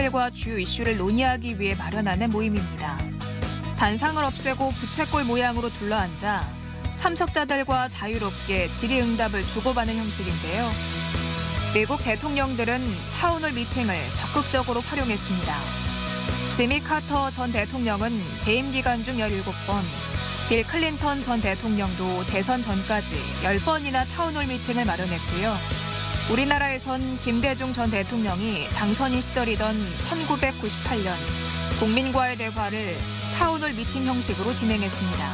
현실과 주요 이슈를 논의하기 위해 마련하는 모임입니다. 단상을 없애고 부채꼴 모양으로 둘러앉아 참석자들과 자유롭게 질의응답을 주고받는 형식인데요. 미국 대통령들은 타운홀 미팅을 적극적으로 활용했습니다. 지미 카터 전 대통령은 재임 기간 중 17번, 빌 클린턴 전 대통령도 대선 전까지 10번이나 타운홀 미팅을 마련했고요. 우리나라에선 김대중 전 대통령이 당선인 시절이던 1998년 국민과의 대화를 타운홀 미팅 형식으로 진행했습니다.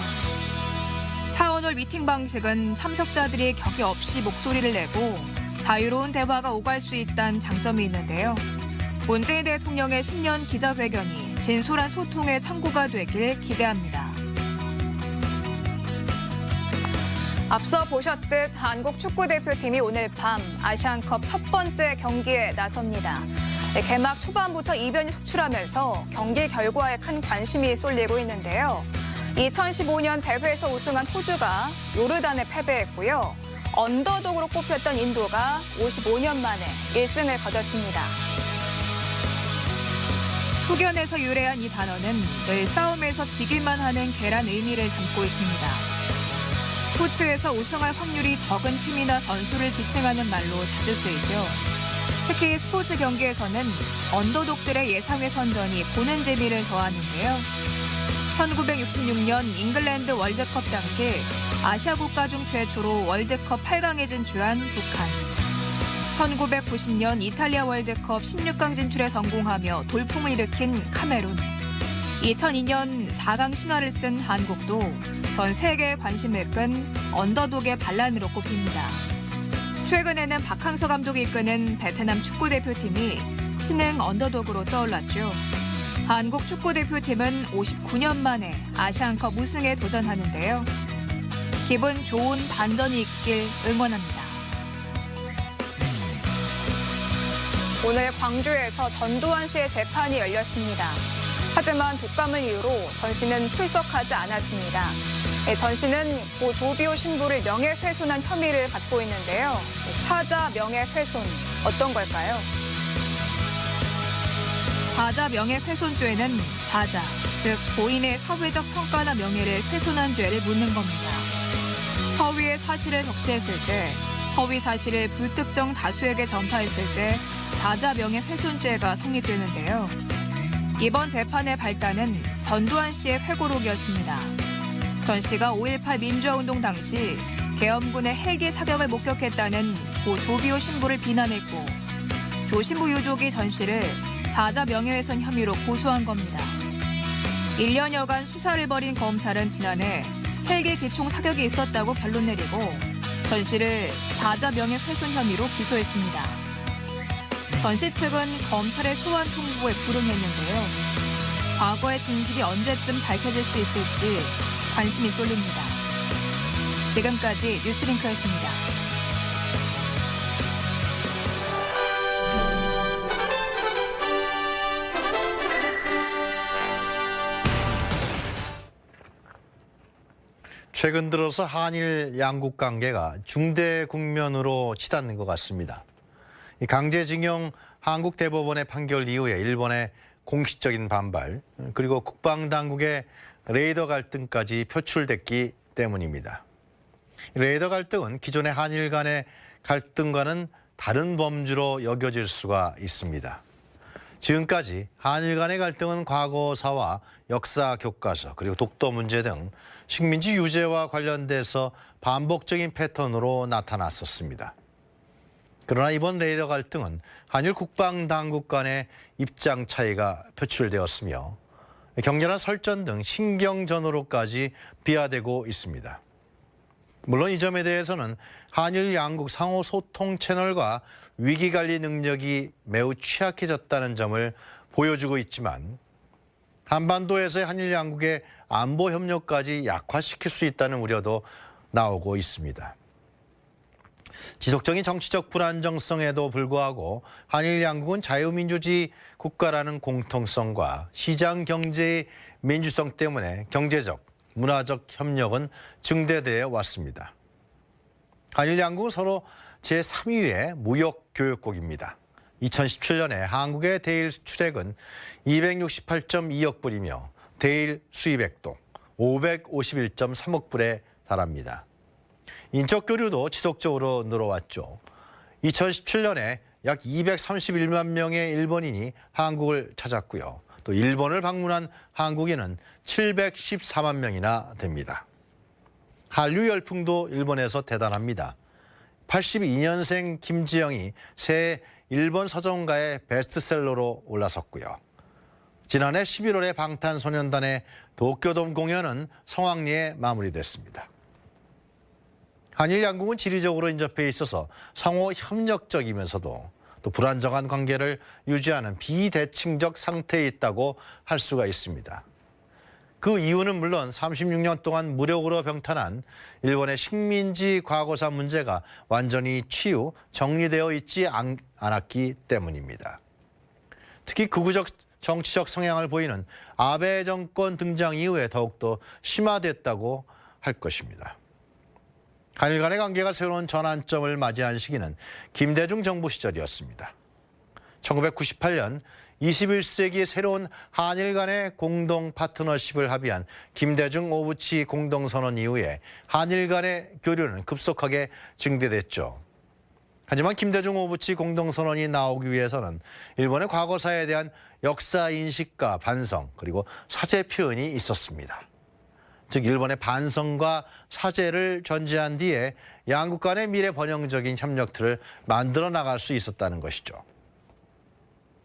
타운홀 미팅 방식은 참석자들이 격의 없이 목소리를 내고 자유로운 대화가 오갈 수 있다는 장점이 있는데요. 문재인 대통령의 신년 기자회견이 진솔한 소통의 창구가 되길 기대합니다. 앞서 보셨듯 한국 축구대표팀이 오늘 밤 아시안컵 첫 번째 경기에 나섭니다. 개막 초반부터 이변이 속출하면서 경기 결과에 큰 관심이 쏠리고 있는데요. 2015년 대회에서 우승한 호주가 요르단에 패배했고요. 언더독으로 꼽혔던 인도가 55년 만에 1승을 거뒀습니다. 후견에서 유래한 이 단어는 늘 싸움에서 지기만 하는 개란 의미를 담고 있습니다. 스포츠에서 우승할 확률이 적은 팀이나 선수를 지칭하는 말로 자주 쓰이죠. 특히 스포츠 경기에서는 언더독들의 예상외 선전이 보는 재미를 더하는데요. 1966년 잉글랜드 월드컵 당시 아시아 국가 중 최초로 월드컵 8강에 진출한 북한. 1990년 이탈리아 월드컵 16강 진출에 성공하며 돌풍을 일으킨 카메룬. 2002년 4강 신화를 쓴 한국도 전 세계의 관심을 끈 언더독의 반란으로 꼽힙니다. 최근에는 박항서 감독이 이끄는 베트남 축구대표팀이 신흥 언더독으로 떠올랐죠. 한국 축구대표팀은 59년 만에 아시안컵 우승에 도전하는데요. 기분 좋은 반전이 있길 응원합니다. 오늘 광주에서 전두환 씨의 재판이 열렸습니다. 하지만 독감을 이유로 전 씨는 출석하지 않았습니다. 전 씨는 고 조비오 신부를 명예훼손한 혐의를 받고 있는데요. 사자 명예훼손 어떤 걸까요? 사자 명예훼손죄는 사자, 즉 고인의 사회적 평가나 명예를 훼손한 죄를 묻는 겁니다. 허위의 사실을 적시했을 때, 허위 사실을 불특정 다수에게 전파했을 때 사자 명예훼손죄가 성립되는데요. 이번 재판의 발단은 전두환 씨의 회고록이었습니다. 전 씨가 5.18 민주화운동 당시 계엄군의 헬기 사격을 목격했다는 고 조비오 신부를 비난했고 조 신부 유족이 전 씨를 사자 명예훼손 혐의로 고소한 겁니다. 1년여간 수사를 벌인 검찰은 지난해 헬기 기총 사격이 있었다고 결론 내리고 전 씨를 사자 명예훼손 혐의로 기소했습니다. 전 씨 측은 검찰의 소환 통보에 불응했는데요. 과거의 진실이 언제쯤 밝혀질 수 있을지 관심이 쏠립니다. 지금까지 뉴스링크였습니다. 최근 들어서 한일 양국 관계가 중대 국면으로 치닫는 것 같습니다. 강제징용 한국 대법원의 판결 이후에 일본의 공식적인 반발, 그리고 국방당국의 레이더 갈등까지 표출됐기 때문입니다. 레이더 갈등은 기존의 한일 간의 갈등과는 다른 범주로 여겨질 수가 있습니다. 지금까지 한일 간의 갈등은 과거사와 역사 교과서 그리고 독도 문제 등 식민지 유죄와 관련돼서 반복적인 패턴으로 나타났었습니다. 그러나 이번 레이더 갈등은 한일 국방당국 간의 입장 차이가 표출되었으며 격렬한 설전 등 신경전으로까지 비화되고 있습니다. 물론 이 점에 대해서는 한일 양국 상호 소통 채널과 위기관리 능력이 매우 취약해졌다는 점을 보여주고 있지만 한반도에서의 한일 양국의 안보 협력까지 약화시킬 수 있다는 우려도 나오고 있습니다. 지속적인 정치적 불안정성에도 불구하고 한일 양국은 자유민주주의 국가라는 공통성과 시장 경제의 민주성 때문에 경제적, 문화적 협력은 증대되어 왔습니다. 한일 양국은 서로 제3위의 무역 교역국입니다. 2017년에 한국의 대일 수출액은 268.2억 불이며 대일 수입액도 551.3억 불에 달합니다. 인적 교류도 지속적으로 늘어왔죠. 2017년에 약 231만 명의 일본인이 한국을 찾았고요. 또 일본을 방문한 한국인은 714만 명이나 됩니다. 한류 열풍도 일본에서 대단합니다. 82년생 김지영이 새 일본 서점가의 베스트셀러로 올라섰고요. 지난해 11월에 방탄소년단의 도쿄돔 공연은 성황리에 마무리됐습니다. 한일 양국은 지리적으로 인접해 있어서 상호 협력적이면서도 또 불안정한 관계를 유지하는 비대칭적 상태에 있다고 할 수가 있습니다. 그 이유는 물론 36년 동안 무력으로 병탄한 일본의 식민지 과거사 문제가 완전히 정리되어 있지 않았기 때문입니다. 특히 극우적 정치적 성향을 보이는 아베 정권 등장 이후에 더욱더 심화됐다고 할 것입니다. 한일 간의 관계가 새로운 전환점을 맞이한 시기는 김대중 정부 시절이었습니다. 1998년 21세기의 새로운 한일 간의 공동 파트너십을 합의한 김대중 오부치 공동선언 이후에 한일 간의 교류는 급속하게 증대됐죠. 하지만 김대중 오부치 공동선언이 나오기 위해서는 일본의 과거사에 대한 역사인식과 반성 그리고 사죄 표현이 있었습니다. 즉 일본의 반성과 사죄를 전제한 뒤에 양국 간의 미래 번영적인 협력들을 만들어 나갈 수 있었다는 것이죠.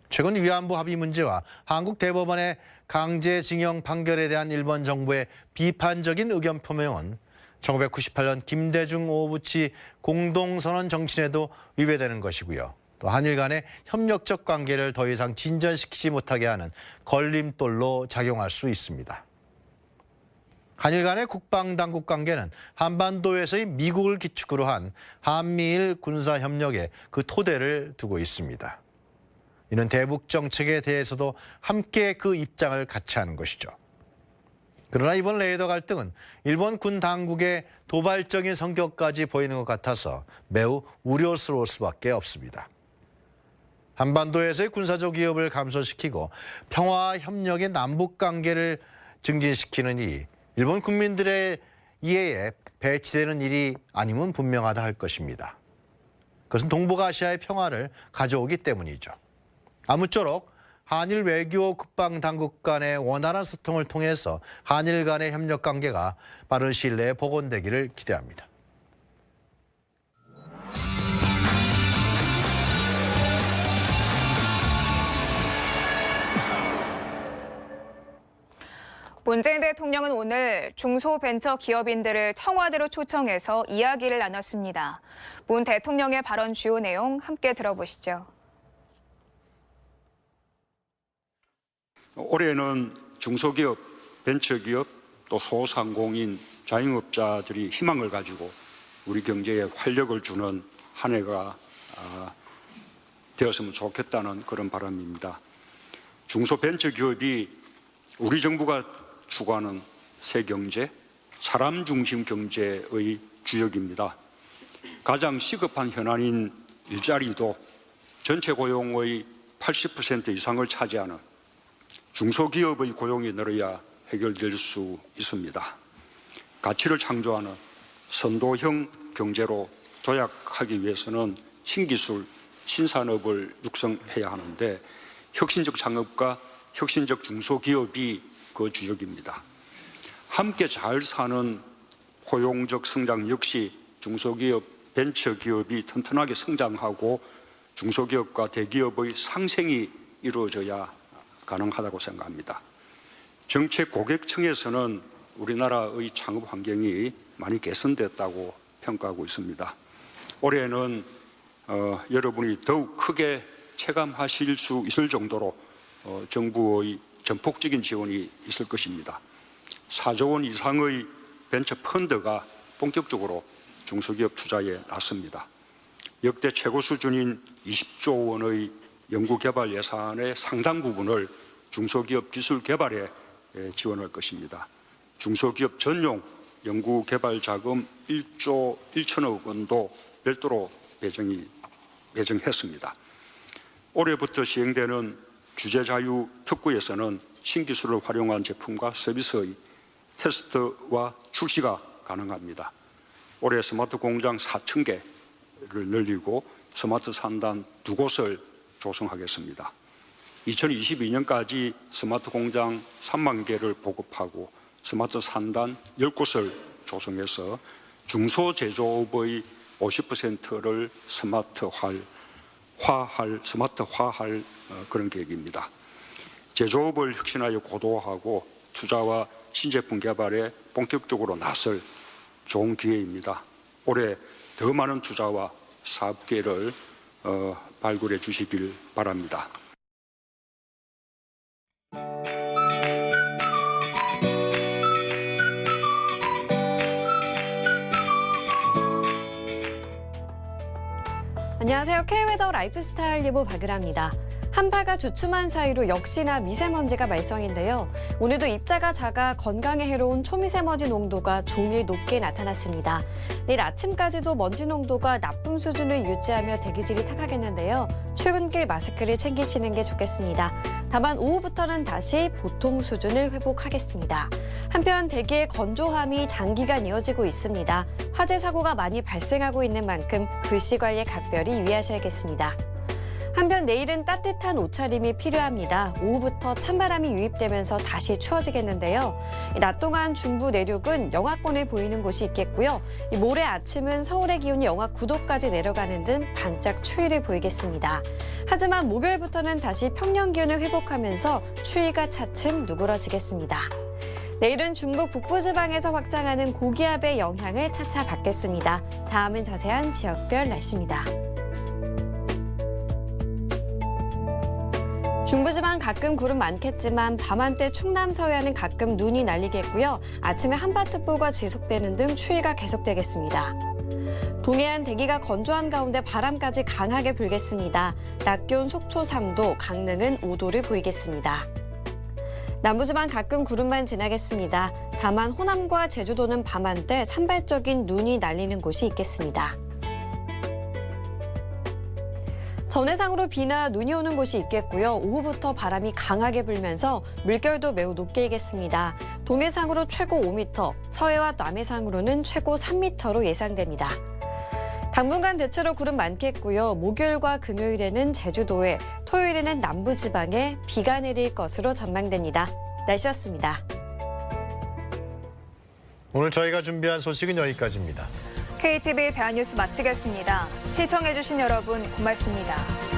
최근 위안부 합의 문제와 한국 대법원의 강제징용 판결에 대한 일본 정부의 비판적인 의견 표명은 1998년 김대중 오부치 공동선언 정신에도 위배되는 것이고요. 또 한일 간의 협력적 관계를 더 이상 진전시키지 못하게 하는 걸림돌로 작용할 수 있습니다. 한일 간의 국방당국 관계는 한반도에서의 미국을 기축으로 한 한미일 군사협력에 그 토대를 두고 있습니다. 이는 대북 정책에 대해서도 함께 그 입장을 같이 하는 것이죠. 그러나 이번 레이더 갈등은 일본 군 당국의 도발적인 성격까지 보이는 것 같아서 매우 우려스러울 수밖에 없습니다. 한반도에서의 군사적 위협을 감소시키고 평화와 협력의 남북 관계를 증진시키는 일이 일본 국민들의 이해에 배치되는 일이 아니면 분명하다 할 것입니다. 그것은 동북아시아의 평화를 가져오기 때문이죠. 아무쪼록 한일 외교 국방 당국 간의 원활한 소통을 통해서 한일 간의 협력 관계가 빠른 시일 내에 복원되기를 기대합니다. 문재인 대통령은 오늘 중소벤처기업인들을 청와대로 초청해서 이야기를 나눴습니다. 문 대통령의 발언 주요 내용 함께 들어보시죠. 올해는 중소기업, 벤처기업, 또 소상공인, 자영업자들이 희망을 가지고 우리 경제에 활력을 주는 한 해가 되었으면 좋겠다는 그런 바람입니다. 중소벤처기업이 우리 정부가 추구하는 새 경제, 사람 중심 경제의 주역입니다. 가장 시급한 현안인 일자리도 전체 고용의 80% 이상을 차지하는 중소기업의 고용이 늘어야 해결될 수 있습니다. 가치를 창조하는 선도형 경제로 도약하기 위해서는 신기술, 신산업을 육성해야 하는데 혁신적 창업과 혁신적 중소기업이 그 주역입니다. 함께 잘 사는 포용적 성장 역시 중소기업, 벤처기업이 튼튼하게 성장하고 중소기업과 대기업의 상생이 이루어져야 가능하다고 생각합니다. 정책 고객층에서는 우리나라의 창업 환경이 많이 개선됐다고 평가하고 있습니다. 올해는 여러분이 더욱 크게 체감하실 수 있을 정도로 정부의 전폭적인 지원이 있을 것입니다. 4조 원 이상의 벤처 펀드가 본격적으로 중소기업 투자에 나섭니다. 역대 최고 수준인 20조 원의 연구개발 예산의 상당 부분을 중소기업 기술 개발에 지원할 것입니다. 중소기업 전용 연구개발 자금 1조 1천억 원도 별도로 배정했습니다. 올해부터 시행되는 규제자유 특구에서는 신기술을 활용한 제품과 서비스의 테스트와 출시가 가능합니다. 올해 스마트 공장 4,000개를 늘리고 스마트 산단 2곳을 조성하겠습니다. 2022년까지 스마트 공장 3만 개를 보급하고 스마트 산단 10곳을 조성해서 중소제조업의 50%를 스마트화할 그런 계획입니다. 제조업을 혁신하여 고도화하고 투자와 신제품 개발에 본격적으로 나설 좋은 기회입니다. 올해 더 많은 투자와 사업 기회를 발굴해 주시길 바랍니다. 안녕하세요. K웨더 라이프스타일 예보 박유라입니다. 한파가 주춤한 사이로 역시나 미세먼지가 말썽인데요. 오늘도 입자가 작아 건강에 해로운 초미세먼지 농도가 종일 높게 나타났습니다. 내일 아침까지도 먼지 농도가 나쁨 수준을 유지하며 대기질이 탁하겠는데요. 출근길 마스크를 챙기시는 게 좋겠습니다. 다만 오후부터는 다시 보통 수준을 회복하겠습니다. 한편 대기의 건조함이 장기간 이어지고 있습니다. 화재 사고가 많이 발생하고 있는 만큼 불씨 관리에 각별히 유의하셔야겠습니다. 한편 내일은 따뜻한 옷차림이 필요합니다. 오후부터 찬바람이 유입되면서 다시 추워지겠는데요. 낮 동안 중부 내륙은 영하권을 보이는 곳이 있겠고요. 모레 아침은 서울의 기온이 영하 9도까지 내려가는 등 반짝 추위를 보이겠습니다. 하지만 목요일부터는 다시 평년 기온을 회복하면서 추위가 차츰 누그러지겠습니다. 내일은 중국 북부지방에서 확장하는 고기압의 영향을 차차 받겠습니다. 다음은 자세한 지역별 날씨입니다. 중부지방 가끔 구름 많겠지만 밤한때 충남 서해안은 가끔 눈이 날리겠고요. 아침에 한파특보가 지속되는 등 추위가 계속되겠습니다. 동해안 대기가 건조한 가운데 바람까지 강하게 불겠습니다. 낮 기온 속초 3도, 강릉은 5도를 보이겠습니다. 남부지방 가끔 구름만 지나겠습니다. 다만 호남과 제주도는 밤한때 산발적인 눈이 날리는 곳이 있겠습니다. 전해상으로 비나 눈이 오는 곳이 있겠고요. 오후부터 바람이 강하게 불면서 물결도 매우 높게 일겠습니다. 동해상으로 최고 5m, 서해와 남해상으로는 최고 3m로 예상됩니다. 당분간 대체로 구름 많겠고요. 목요일과 금요일에는 제주도에, 토요일에는 남부지방에 비가 내릴 것으로 전망됩니다. 날씨였습니다. 오늘 저희가 준비한 소식은 여기까지입니다. KTV 대한뉴스 마치겠습니다. 시청해주신 여러분 고맙습니다.